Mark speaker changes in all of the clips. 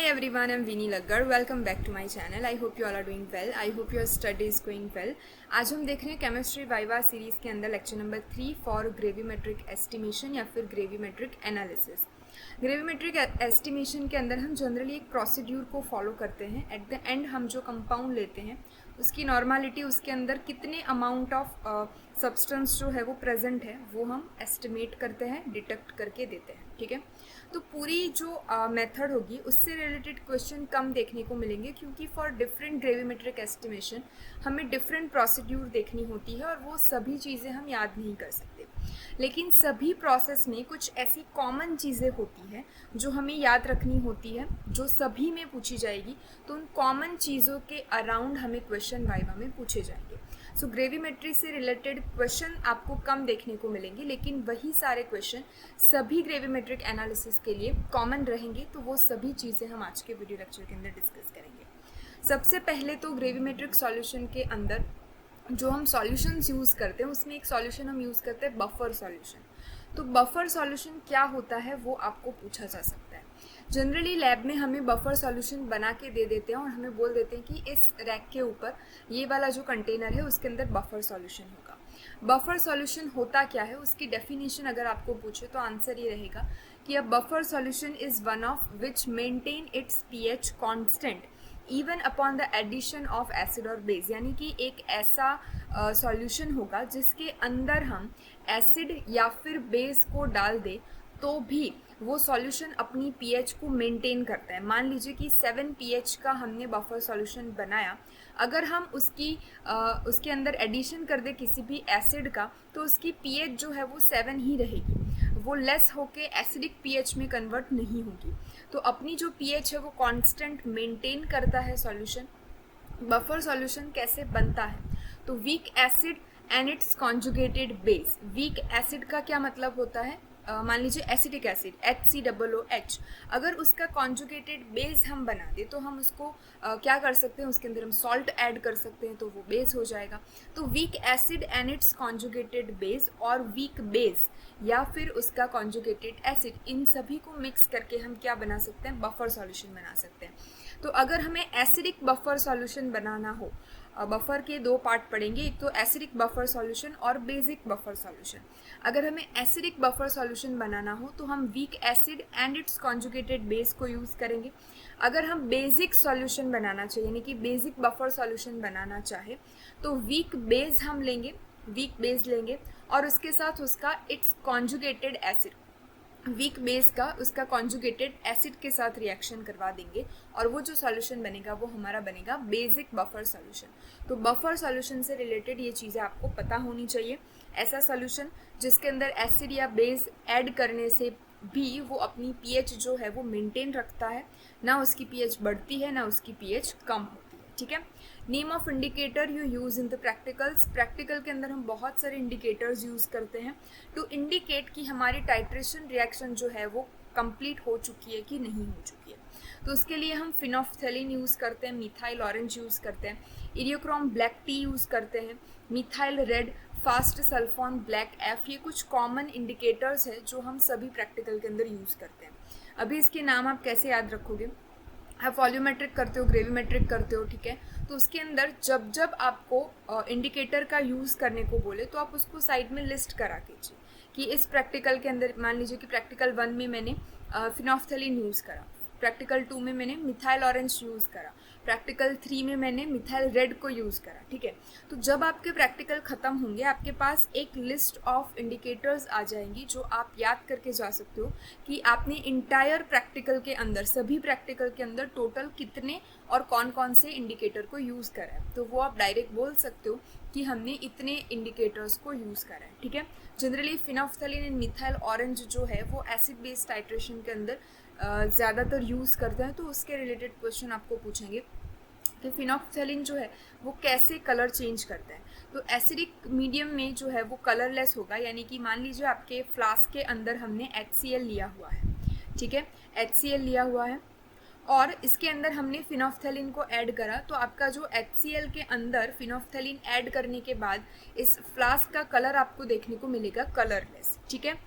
Speaker 1: everyone, I'm Vinny Laggar. Welcome back to my channel. I hope you all are doing well. I hope your study is going well. आज हम देख रहे हैं chemistry viva series के अंदर lecture number 3 for gravimetric estimation या फिर gravimetric analysis. Gravimetric estimation के अंदर हम जनरली एक प्रोसीड्यूर को फॉलो करते हैं। एट द एंड हम जो कंपाउंड लेते हैं उसकी नॉर्मालिटी, उसके अंदर कितने अमाउंट ऑफ सब्सटेंस जो है वो प्रेजेंट है वो हम एस्टिमेट करते हैं, डिटेक्ट करके देते हैं। ठीक है, तो पूरी जो मेथड होगी उससे रिलेटेड क्वेश्चन कम देखने को मिलेंगे, क्योंकि फॉर डिफरेंट ग्रेविमेट्रिक एस्टिमेशन हमें डिफरेंट प्रोसीड्यूर देखनी होती है और वो सभी चीज़ें हम याद नहीं कर सकते। लेकिन सभी प्रोसेस में कुछ ऐसी कॉमन चीज़ें होती हैं जो हमें याद रखनी होती है, जो सभी में पूछी जाएगी। तो उन कॉमन चीज़ों के अराउंड हमें क्वेश्चन वाइवा में पूछे जाएंगे। सो ग्रेविमेट्री से रिलेटेड क्वेश्चन आपको कम देखने को मिलेंगे, लेकिन वही सारे क्वेश्चन सभी ग्रेविमेट्रिक एनालिसिस के लिए कॉमन रहेंगे। तो वो सभी चीज़ें हम आज के वीडियो लेक्चर के अंदर डिस्कस करेंगे। सबसे पहले तो ग्रेविमेट्रिक सॉल्यूशन के अंदर जो हम सॉल्यूशंस यूज़ करते हैं उसमें एक सॉल्यूशन हम यूज़ करते हैं बफर सॉल्यूशन। तो बफर सॉल्यूशन क्या होता है वो आपको पूछा जा सकता है। जनरली लैब में हमें बफर सॉल्यूशन बना के दे देते हैं और हमें बोल देते हैं कि इस रैक के ऊपर ये वाला जो कंटेनर है उसके अंदर बफर सॉल्यूशन होगा। बफर सॉल्यूशन होता क्या है, उसकी डेफिनेशन अगर आपको पूछे तो आंसर ये रहेगा कि a buffer solution is one of which maintain its pH constant even upon the addition of acid और बेस। यानी कि एक ऐसा सॉल्यूशन होगा जिसके अंदर हम एसिड या फिर बेस को डाल दें तो भी वो सॉल्यूशन अपनी पीएच को मेंटेन करता है। मान लीजिए कि 7 पीएच का हमने बफर सॉल्यूशन बनाया, अगर हम उसके अंदर एडिशन कर दें किसी भी एसिड का तो उसकी पीएच जो है वो 7 ही रहेगी, वो लेस होके एसिडिक पीएच में कन्वर्ट नहीं होगी। तो अपनी जो पीएच है वो कांस्टेंट मेंटेन करता है सॉल्यूशन। बफर सॉल्यूशन कैसे बनता है, तो weak acid and it's conjugated base. Weak acid का क्या मतलब होता है, मान लीजिए एसिटिक एसिड HCOOH, अगर उसका कॉन्जुगेटेड बेस हम बना दें तो हम उसको क्या कर सकते हैं, उसके अंदर हम सॉल्ट ऐड कर सकते हैं तो वो बेस हो जाएगा। तो weak acid and it's conjugated base और वीक बेस या फिर उसका कॉन्जुगेटेड एसिड, इन सभी को मिक्स करके हम क्या बना सकते हैं, बफर सॉल्यूशन बना सकते हैं। तो अगर हमें एसिडिक बफर सॉल्यूशन बनाना हो, बफर के दो पार्ट पड़ेंगे, एक तो एसिडिक बफर सॉल्यूशन और बेसिक बफर सॉल्यूशन। अगर हमें एसिडिक बफर सॉल्यूशन बनाना हो तो हम weak acid and it's conjugated base को यूज़ करेंगे। अगर हम बेसिक सॉल्यूशन बनाना चाहिए यानी कि बेसिक बफर सॉल्यूशन बनाना चाहे तो वीक बेस हम लेंगे, वीक बेस लेंगे और उसके साथ उसका it's conjugated acid, weak base का उसका कॉन्जुगेटेड एसिड के साथ रिएक्शन करवा देंगे और वो जो सॉल्यूशन बनेगा वो हमारा बनेगा बेसिक बफर सॉल्यूशन। तो बफर सॉल्यूशन से रिलेटेड ये चीज़ें आपको पता होनी चाहिए। ऐसा सॉल्यूशन जिसके अंदर एसिड या बेस ऐड करने से भी वो अपनी पीएच जो है वो मेंटेन रखता है, ना उसकी पीएच बढ़ती है ना उसकी पीएच कम होती है। ठीक है, name of indicator you use in the practicals. Practical के अंदर हम बहुत सारे इंडिकेटर्स यूज़ करते हैं टू इंडिकेट कि हमारी टाइट्रेशन रिएक्शन जो है वो कंप्लीट हो चुकी है कि नहीं हो चुकी है। तो उसके लिए हम फिनोफ्थैलिन यूज़ करते हैं, मिथाइल ऑरेंज यूज़ करते हैं, इरियोक्रोम ब्लैक टी यूज़ करते हैं, methyl red, fast sulphone black F. ये कुछ कॉमन इंडिकेटर्स है जो हम सभी प्रैक्टिकल के अंदर यूज़ करते हैं। अभी इसके नाम आप कैसे याद रखोगे, आप वॉल्यूमेट्रिक करते हो, ग्रेविमेट्रिक करते हो, ठीक है, तो उसके अंदर जब जब आपको इंडिकेटर का यूज़ करने को बोले तो आप उसको साइड में लिस्ट करा कीजिए कि इस प्रैक्टिकल के अंदर, मान लीजिए कि प्रैक्टिकल 1 में मैंने फिनोफ्थैलिन यूज़ करा, प्रैक्टिकल 2 में मैंने मिथाइल ऑरेंज यूज़ करा, प्रैक्टिकल 3 में मैंने मिथाइल रेड को यूज़ करा। ठीक है, तो जब आपके प्रैक्टिकल ख़त्म होंगे आपके पास एक लिस्ट ऑफ इंडिकेटर्स आ जाएंगी जो आप याद करके जा सकते हो कि आपने इंटायर प्रैक्टिकल के अंदर, सभी प्रैक्टिकल के अंदर टोटल कितने और कौन कौन से इंडिकेटर को यूज़ करा है। तो वो आप डायरेक्ट बोल सकते हो कि हमने इतने इंडिकेटर्स को यूज़ करा है। ठीक है, generally phenolphthalein and methyl orange जो है वो एसिड बेस्ड टाइट्रेशन के अंदर ज़्यादातर यूज़ करते हैं, तो उसके रिलेटेड क्वेश्चन आपको पूछेंगे कि फिनोफ्थैलिन जो है वो कैसे कलर चेंज करता है। तो एसिडिक मीडियम में जो है वो कलरलेस होगा, यानी कि मान लीजिए आपके फ्लास्क के अंदर हमने HCl लिया हुआ है, ठीक है, HCl लिया हुआ है और इसके अंदर हमने फिनोफ्थैलिन को ऐड करा, तो आपका जो HCl के अंदर फिनोफ्थैलिन ऐड करने के बाद इस फ्लास्क का कलर आपको देखने को मिलेगा कलरलेस। ठीक है,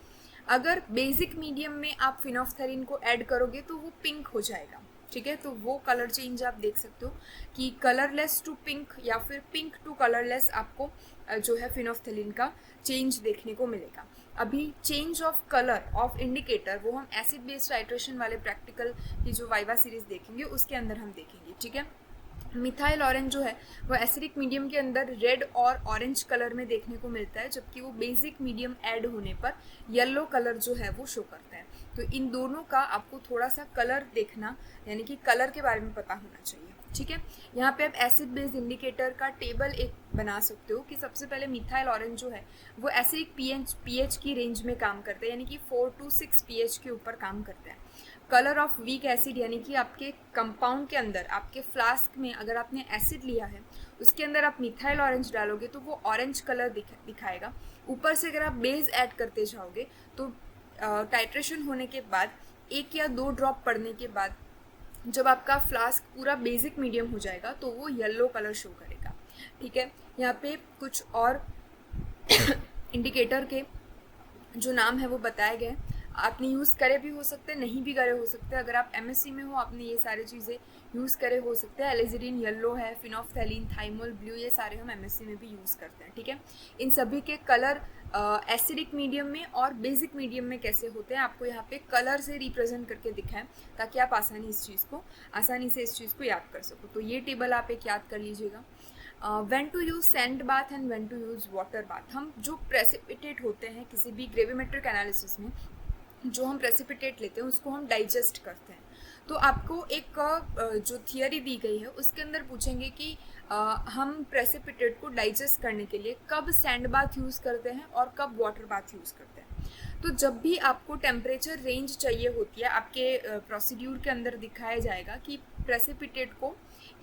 Speaker 1: अगर बेसिक मीडियम में आप फिनोफ्थैलिन को ऐड करोगे तो वो पिंक हो जाएगा। ठीक है। तो वो कलर चेंज आप देख सकते हो कि कलरलेस टू पिंक या फिर पिंक टू कलरलेस आपको जो है फिनोफ्थेलिन का चेंज देखने को मिलेगा। अभी change of colour of indicator वो हम एसिड बेस्ड टाइट्रेशन वाले प्रैक्टिकल की जो वाइवा सीरीज देखेंगे उसके अंदर हम देखेंगे, ठीक है। मिथाइल ऑरेंज जो है वो एसिडिक मीडियम के अंदर रेड और ऑरेंज कलर में देखने को मिलता है, जबकि वो बेसिक मीडियम ऐड होने पर येलो कलर जो है वो शो करता है। तो इन दोनों का आपको थोड़ा सा कलर देखना यानी कि कलर के बारे में पता होना चाहिए, ठीक है। यहाँ पे आप एसिड बेस्ड इंडिकेटर का टेबल एक बना सकते हो कि सबसे पहले मिथाइल ऑरेंज जो है वो एसिडिक पीएच की रेंज में काम करते हैं, यानी कि 4 to 6 पीएच के ऊपर काम करते हैं। कलर ऑफ वीक एसिड यानी कि आपके कंपाउंड के अंदर आपके फ्लास्क में अगर आपने एसिड लिया है उसके अंदर आप मिथाइल ऑरेंज डालोगे तो वो ऑरेंज कलर दिखाएगा। ऊपर से अगर आप बेस ऐड करते जाओगे तो टाइट्रेशन होने के बाद 1 या 2 ड्रॉप पड़ने के बाद जब आपका फ्लास्क पूरा बेसिक मीडियम हो जाएगा तो वो येलो कलर शो करेगा, ठीक है। यहाँ पे कुछ और इंडिकेटर के जो नाम है वो बताए गए, आपने यूज़ करे भी हो सकते हैं, नहीं भी करे हो सकते हैं। अगर आप एमएससी में हो आपने ये सारी चीज़ें यूज़ करे हो सकते हैं। एलिजिडिन येलो है, फिनोफ्थेलिन, थाइमोल ब्लू, ये सारे हम एमएससी में भी यूज़ करते हैं, ठीक है। इन सभी के कलर एसिडिक मीडियम में और बेसिक मीडियम में कैसे होते हैं आपको यहाँ पे कलर से रिप्रेजेंट करके दिखाएं ताकि आप आसानी से इस चीज़ को याद कर सको। तो ये टेबल आप एक याद कर लीजिएगा। When to use sand bath and when to use water bath. हम जो प्रेसिपिटेट होते हैं किसी भी ग्रेविमेट्रिक एनालिसिस में जो हम प्रेसिपिटेट लेते हैं उसको हम डाइजेस्ट करते हैं। तो आपको एक जो थियरी दी गई है उसके अंदर पूछेंगे कि हम प्रेसिपिटेट को डाइजेस्ट करने के लिए कब सैंड बाथ यूज़ करते हैं और कब वाटर बाथ यूज़ करते हैं। तो जब भी आपको टेम्परेचर रेंज चाहिए होती है आपके प्रोसीड्यूर के अंदर दिखाया जाएगा कि प्रेसिपिटेट को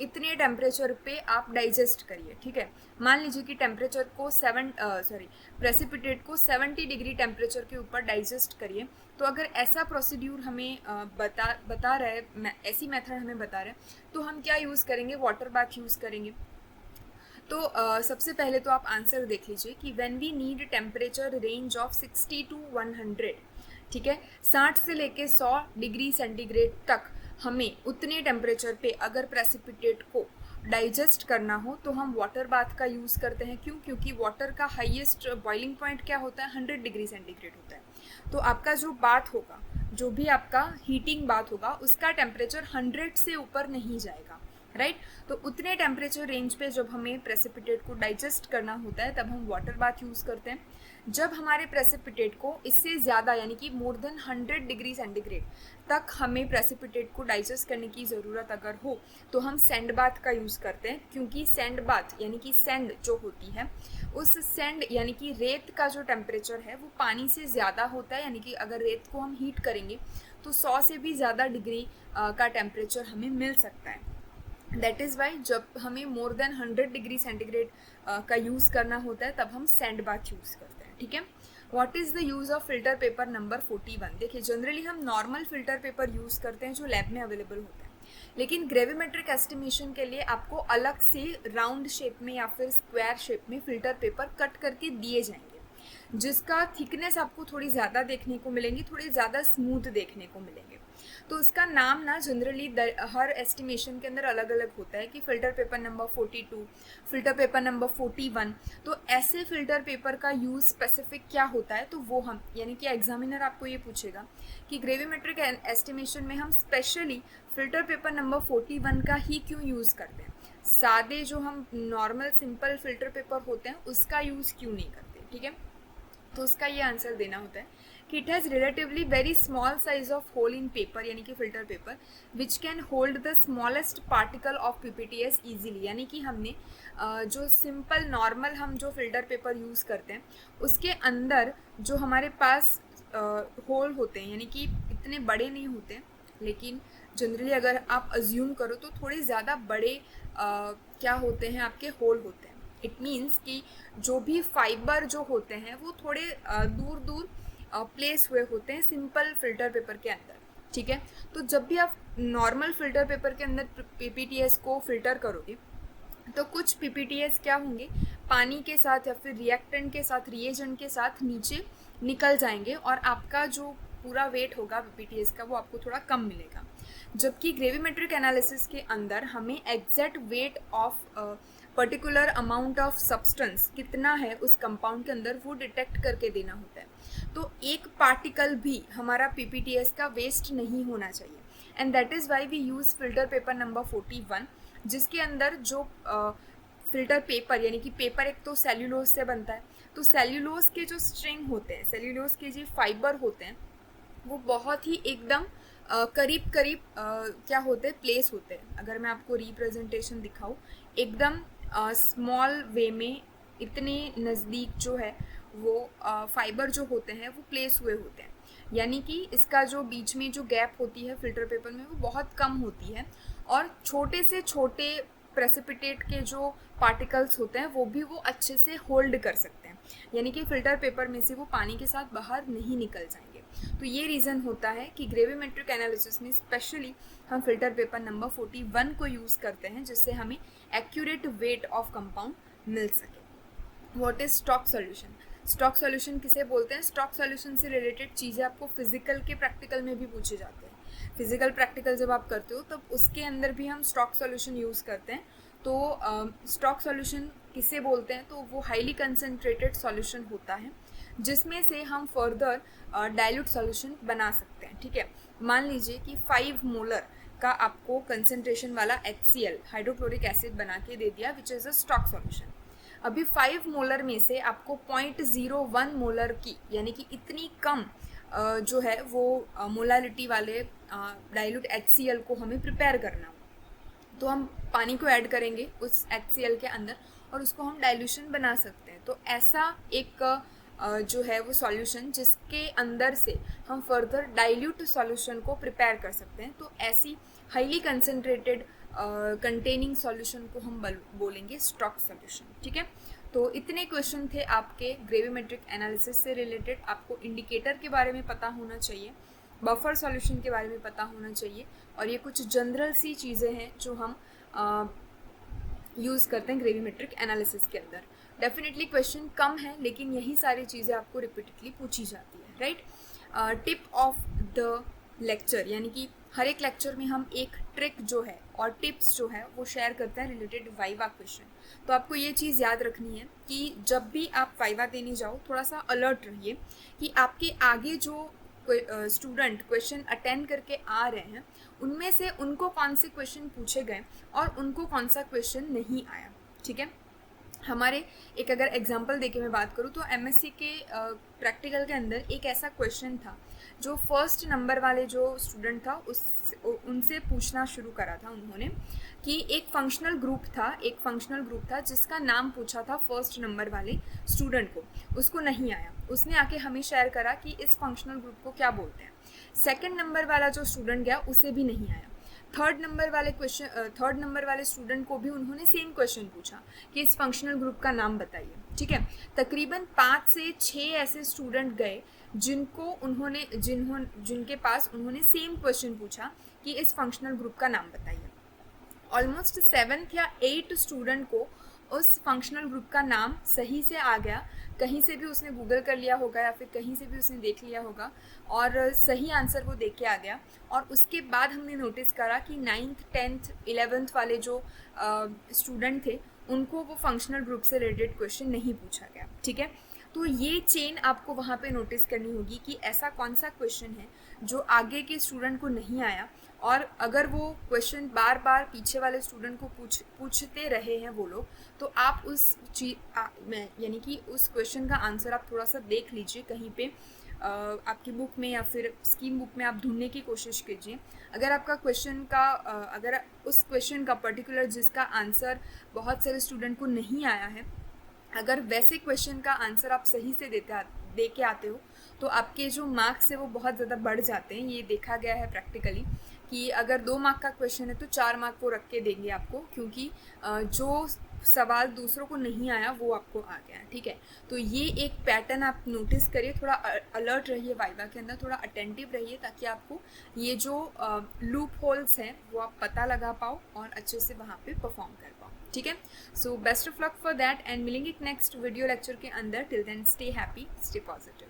Speaker 1: इतने टेम्परेचर पे आप डाइजेस्ट करिए, ठीक है। मान लीजिए कि टेम्परेचर को प्रेसिपिटेट को 70 डिग्री टेम्परेचर के ऊपर डाइजेस्ट करिए। तो अगर ऐसा प्रोसीड्यूर हमें बता रहा है, ऐसी मेथड हमें बता रहा है, तो हम क्या यूज़ करेंगे, वाटर बाथ यूज़ करेंगे। तो सबसे पहले तो आप आंसर देख लीजिए कि when we need temperature range of 60 to 100, ठीक है, 60 से लेके 100 डिग्री सेंटीग्रेड तक हमें उतने टेम्परेचर पे अगर प्रेसिपिटेट को डाइजेस्ट करना हो तो हम वाटर बाथ का यूज़ करते हैं। क्यों? क्योंकि वाटर का हाईएस्ट बॉइलिंग पॉइंट क्या होता है, 100 डिग्री सेंटीग्रेड होता है। तो आपका जो बाथ होगा, जो भी आपका हीटिंग बाथ होगा, उसका टेम्परेचर 100 से ऊपर नहीं जाएगा, राइट। तो उतने टेम्परेचर रेंज पे जब हमें प्रेसिपिटेट को डाइजेस्ट करना होता है तब हम वाटर बाथ यूज़ करते हैं। जब हमारे प्रेसिपिटेट को इससे ज़्यादा यानी कि मोर देन 100 डिग्री सेंटीग्रेड तक हमें प्रेसिपिटेट को डाइजेस्ट करने की ज़रूरत अगर हो तो हम सैंड बाथ का यूज़ करते हैं। क्योंकि सैंड बाथ यानी कि सैंड जो होती है, उस सैंड यानी कि रेत का जो टेम्परेचर है वो पानी से ज़्यादा होता है। यानी कि अगर रेत को हम हीट करेंगे तो 100 से भी ज़्यादा डिग्री का टेम्परेचर हमें मिल सकता है। दैट इज़ वाई जब हमें मोर देन 100 डिग्री सेंटीग्रेड का यूज़ करना होता है तब हम सैंड बाथ यूज़ करते हैं, ठीक है। What is the use of filter paper number 41। देखिए, जनरली हम नॉर्मल फिल्टर पेपर यूज़ करते हैं जो लैब में अवेलेबल होता है, लेकिन ग्रेविमेट्रिक एस्टिमेशन के लिए आपको अलग से राउंड शेप में या फिर स्क्वायर शेप में फिल्टर पेपर कट करके दिए जाएंगे, जिसका थिकनेस आपको थोड़ी ज़्यादा देखने को मिलेंगी, थोड़ी ज़्यादा स्मूथ देखने को मिलेंगे। तो उसका नाम ना जनरली हर एस्टिमेशन के अंदर अलग अलग होता है कि filter paper number 42, filter paper number 41। तो ऐसे फ़िल्टर पेपर का यूज़ स्पेसिफिक क्या होता है, तो वो हम यानी कि एग्जामिनर आपको ये पूछेगा कि ग्रेविमेट्रिक एस्टिमेशन में हम स्पेशली फ़िल्टर पेपर नंबर 41 का ही क्यों यूज़ करते हैं, सादे जो हम नॉर्मल सिंपल फ़िल्टर पेपर होते हैं उसका यूज़ क्यों नहीं करते, ठीक है। तो उसका ये आंसर देना होता है कि it has relatively very small size of hole in paper यानी कि filter paper which can hold the smallest particle of PPTS easily. यानी कि हमने जो सिंपल नॉर्मल हम जो फिल्टर पेपर यूज़ करते हैं उसके अंदर जो हमारे पास होल होते हैं, यानी कि इतने बड़े नहीं होते, लेकिन जनरली अगर आप अज्यूम करो तो थोड़े ज़्यादा बड़े क्या होते हैं, आपके होल होते हैं। इट मीन्स कि जो भी फाइबर जो होते हैं वो थोड़े दूर दूर प्लेस हुए होते हैं सिंपल फिल्टर पेपर के अंदर, ठीक है। तो जब भी आप नॉर्मल फिल्टर पेपर के अंदर पीपीटीएस को फिल्टर करोगे तो कुछ पीपीटीएस क्या होंगे, पानी के साथ या फिर रिएक्टेंट के साथ, रिएजेंट के साथ नीचे निकल जाएंगे और आपका जो पूरा वेट होगा पीपीटीएस का वो आपको थोड़ा कम मिलेगा। जबकि ग्रेविमेट्रिक एनालिसिस के अंदर हमें exact weight of particular amount of substance कितना है उस कंपाउंड के अंदर वो डिटेक्ट करके देना होता है। तो एक पार्टिकल भी हमारा पीपीटीएस का वेस्ट नहीं होना चाहिए, and that is why we use filter paper number 41, जिसके अंदर जो फिल्टर पेपर यानी कि पेपर एक तो सेल्यूलोज से बनता है, तो सेल्यूलोज के जो स्ट्रिंग होते हैं, सेल्यूलोज के जो फाइबर होते हैं, वो बहुत ही एकदम करीब करीब क्या होते हैं, प्लेस होते हैं। अगर मैं आपको रिप्रेजेंटेशन दिखाऊँ, एकदम स्मॉल वे में इतने नज़दीक जो है वो फाइबर जो होते हैं वो प्लेस हुए होते हैं, यानी कि इसका जो बीच में जो गैप होती है फिल्टर पेपर में वो बहुत कम होती है, और छोटे से छोटे प्रेसिपिटेट के जो पार्टिकल्स होते हैं वो भी वो अच्छे से होल्ड कर सकते हैं, यानी कि फ़िल्टर पेपर में से वो पानी के साथ बाहर नहीं निकल जाएंगे। तो ये रीज़न होता है कि ग्रेविमेट्रिक एनालिसिस में स्पेशली हम फिल्टर पेपर नंबर 41 को यूज़ करते हैं, जिससे हमें एक्यूरेट वेट ऑफ कंपाउंड मिल सके। What is stock solution? Stock solution किसे बोलते हैं? स्टॉक सॉल्यूशन से रिलेटेड चीज़ें आपको फिजिकल के प्रैक्टिकल में भी पूछे जाते हैं। फिजिकल प्रैक्टिकल जब आप करते हो तब उसके अंदर भी हम स्टॉक सॉल्यूशन यूज़ करते हैं। तो स्टॉक सॉल्यूशन किसे बोलते हैं? तो वो हाईली कंसनट्रेटेड सॉल्यूशन होता है जिसमें से हम फर्दर डाइल्यूट सॉल्यूशन बना सकते हैं। ठीक है, मान लीजिए कि 5 मोलर का आपको कंसनट्रेशन वाला HCl हाइड्रोक्लोरिक एसिड बना के दे दिया, which is a stock solution. अभी 5 मोलर में से आपको 0.01 मोलर की यानी कि इतनी कम जो है वो मोलालिटी वाले डाइल्यूट HCl को हमें प्रिपेयर करना हो, तो हम पानी को ऐड करेंगे उस HCl के अंदर और उसको हम डाइल्यूशन बना सकते हैं। तो ऐसा एक जो है वो सॉल्यूशन जिसके अंदर से हम फर्दर डाइल्यूट सॉल्यूशन को प्रिपेयर कर सकते हैं, तो ऐसी हाईली कंसनट्रेटेड कंटेनिंग सॉल्यूशन को हम बोलेंगे स्टॉक सॉल्यूशन। ठीक है, तो इतने क्वेश्चन थे आपके ग्रेविमेट्रिक एनालिसिस से रिलेटेड। आपको इंडिकेटर के बारे में पता होना चाहिए, बफर सॉल्यूशन के बारे में पता होना चाहिए, और ये कुछ जनरल सी चीज़ें हैं जो हम यूज़ करते हैं ग्रेविमेट्रिक एनालिसिस के अंदर। डेफिनेटली क्वेश्चन कम है, लेकिन यही सारी चीज़ें आपको रिपीटेडली पूछी जाती है, right. Tip of the lecture, यानी कि हर एक लेक्चर में हम एक ट्रिक जो है और टिप्स जो है वो शेयर करते हैं रिलेटेड वाइवा क्वेश्चन। तो आपको ये चीज़ याद रखनी है कि जब भी आप वाइवा देने जाओ थोड़ा सा अलर्ट रहिए कि आपके आगे जो स्टूडेंट क्वेश्चन अटेंड करके आ रहे हैं उनमें से उनको कौन से क्वेश्चन पूछे गए और उनको कौन सा क्वेश्चन नहीं आया। ठीक है, हमारे एक अगर एग्जांपल देके मैं बात करूँ तो MSc के प्रैक्टिकल के अंदर एक ऐसा क्वेश्चन था जो फर्स्ट नंबर वाले जो स्टूडेंट था उनसे पूछना शुरू करा था उन्होंने कि एक फंक्शनल ग्रुप था जिसका नाम पूछा था फर्स्ट नंबर वाले स्टूडेंट को, उसको नहीं आया। उसने आके हमें शेयर करा कि इस फंक्शनल ग्रुप को क्या बोलते हैं। सेकंड नंबर वाला जो स्टूडेंट गया उसे भी नहीं आया। थर्ड नंबर वाले स्टूडेंट को भी उन्होंने सेम क्वेश्चन पूछा कि इस फंक्शनल ग्रुप का नाम बताइए। ठीक है, तकरीबन 5 से 6 ऐसे स्टूडेंट गए जिनके पास उन्होंने सेम क्वेश्चन पूछा कि इस फंक्शनल ग्रुप का नाम बताइए। ऑलमोस्ट 7th या 8th स्टूडेंट को उस फंक्शनल ग्रुप का नाम सही से आ गया, कहीं से भी उसने गूगल कर लिया होगा या फिर कहीं से भी उसने देख लिया होगा और सही आंसर वो देख के आ गया। और उसके बाद हमने नोटिस करा कि 9th 10th 11th वाले जो स्टूडेंट थे उनको वो फंक्शनल ग्रुप से रिलेटेड क्वेश्चन नहीं पूछा गया। ठीक है, तो ये चेन आपको वहाँ पे नोटिस करनी होगी कि ऐसा कौन सा क्वेश्चन है जो आगे के स्टूडेंट को नहीं आया, और अगर वो क्वेश्चन बार बार पीछे वाले स्टूडेंट को पूछते रहे हैं वो लोग, तो आप यानी कि उस क्वेश्चन का आंसर आप थोड़ा सा देख लीजिए कहीं पे आपकी बुक में या फिर स्कीम बुक में आप ढूंढने की कोशिश कीजिए। अगर आपका क्वेश्चन का अगर उस क्वेश्चन का पर्टिकुलर जिसका आंसर बहुत सारे स्टूडेंट को नहीं आया है, अगर वैसे क्वेश्चन का आंसर आप सही से दे के आते हो तो आपके जो मार्क्स है वो बहुत ज़्यादा बढ़ जाते हैं। ये देखा गया है प्रैक्टिकली कि अगर 2 मार्क का क्वेश्चन है तो 4 मार्क वो रख के देंगे आपको, क्योंकि जो सवाल दूसरों को नहीं आया वो आपको आ गया। ठीक है, तो ये एक पैटर्न आप नोटिस करिए, थोड़ा अलर्ट रहिए वाइवा के अंदर, थोड़ा अटेंटिव रहिए ताकि आपको ये जो लूप होल्स हैं वो आप पता लगा पाओ और अच्छे से वहाँ पे परफॉर्म कर पाओ। ठीक है, so best of luck for that and मिलेंगे नेक्स्ट वीडियो लेक्चर के अंदर। Till then stay happy, stay positive.